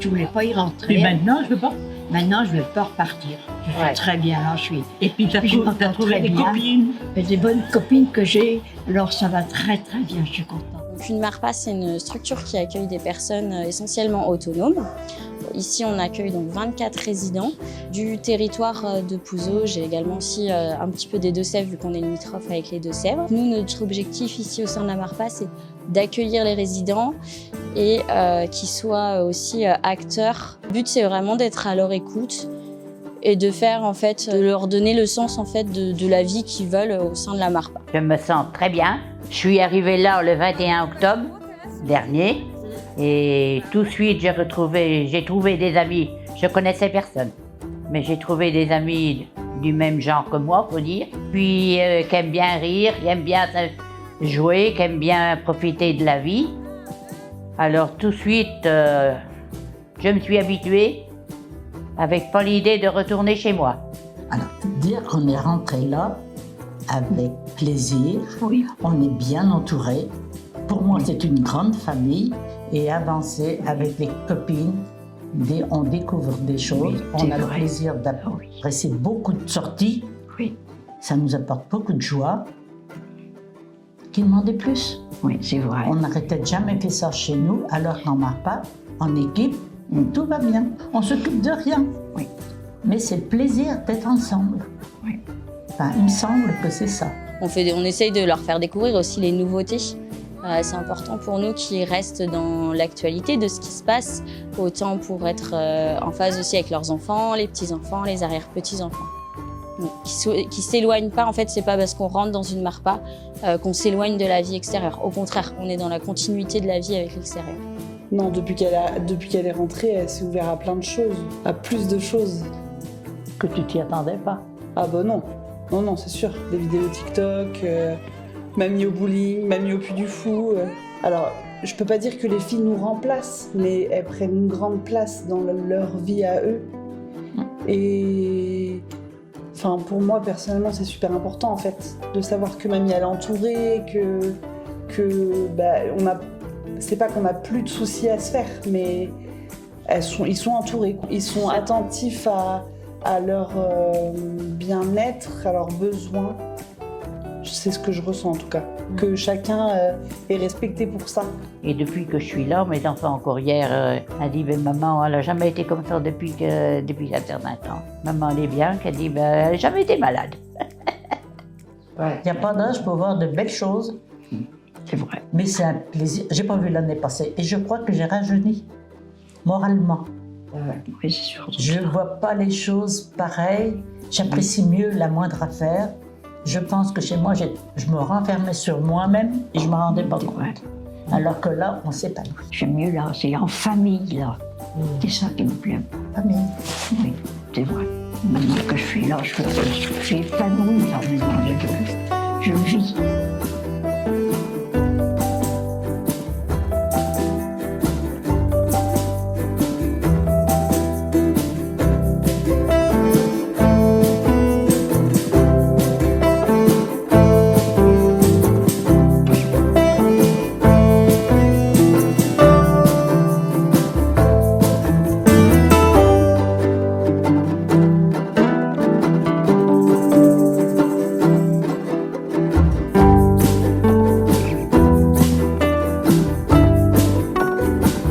Je voulais pas y rentrer. Et maintenant, je veux pas. Maintenant, je ne veux pas repartir. Je suis très bien là, je suis. Et puis, je m'entends t'as trouvé très des bien. copines. Et des bonnes copines que j'ai, alors ça va très très bien, je suis contente. Donc une MARPA, c'est une structure qui accueille des personnes essentiellement autonomes. Ici, on accueille donc 24 résidents du territoire de Pouzeau. J'ai également aussi un petit peu des Deux-Sèvres, vu qu'on est limitrophe avec les Deux-Sèvres. Nous, notre objectif ici au sein de la MARPA, c'est d'accueillir les résidents et qu'ils soient aussi acteurs. Le but, c'est vraiment d'être à leur écoute et de faire, en fait, de leur donner le sens en fait, de la vie qu'ils veulent au sein de la MARPA. Je me sens très bien. Je suis arrivée là le 21 octobre dernier et tout de suite j'ai trouvé des amis. Je connaissais personne, mais j'ai trouvé des amis du même genre que moi, faut dire. Puis qui aiment bien rire, qui aiment bien jouer, qui aiment bien profiter de la vie. Alors tout de suite, je me suis habituée avec pas l'idée de retourner chez moi. Alors, dire qu'on est rentré là avec plaisir, Oui. on est bien entouré. Pour moi, c'est une grande famille et avancer avec les copines, on découvre des choses, Oui, on a c'est le vrai. plaisir d'apprécier beaucoup de sorties. Oui, Ça nous apporte beaucoup de joie. Qui demandait plus? oui, c'est vrai. On n'arrêtait jamais fait ça chez nous, alors qu'en MARPA, en équipe, tout va bien. On s'occupe de rien. Oui. Mais c'est le plaisir d'être ensemble. Oui. Enfin, il me semble que c'est ça. On essaye de leur faire découvrir aussi les nouveautés. C'est important pour nous qu'ils restent dans l'actualité de ce qui se passe, autant pour être en phase aussi avec leurs enfants, les petits-enfants, les arrière-petits-enfants. Qui s'éloignent pas, en fait, c'est pas parce qu'on rentre dans une MARPA qu'on s'éloigne de la vie extérieure. Au contraire, on est dans la continuité de la vie avec l'extérieur. Non, depuis qu'elle est rentrée, elle s'est ouverte à plein de choses, à plus de choses. Que tu t'y attendais pas. Ah bah non, non, c'est sûr. Des vidéos TikTok, mamie au bowling, mamie au Puy du Fou. Alors, je peux pas dire que les filles nous remplacent, mais elles prennent une grande place dans leur vie à eux. Et enfin, pour moi, personnellement, c'est super important, en fait, de savoir que mamie, elle est entourée, c'est pas qu'on a plus de soucis à se faire, mais ils sont entourés. Ils sont attentifs à leur bien-être, à leurs besoins. C'est ce que je ressens en tout cas, que chacun est respecté pour ça. Et depuis que je suis là, mes enfants encore hier ont dit ben, maman, elle n'a jamais été comme ça depuis un certain temps. Maman, elle est bien, qu'elle dit ben, elle n'a jamais été malade. Il n'y a pas d'âge pour voir de belles choses, C'est vrai. mais c'est un plaisir. J'ai pas vu l'année passée et je crois que j'ai rajeuni moralement. Oui, c'est sûr. Je vois pas les choses pareilles. J'apprécie mieux la moindre affaire. Je pense que chez moi, je me renfermais sur moi-même et je ne me rendais pas compte. Alors que là, on s'épanouit. J'aime mieux là, c'est en famille là. C'est ça qui me plaît. Famille. Oui, c'est vrai. Maintenant que je suis là, je suis épanouie là, maintenant. Je vis.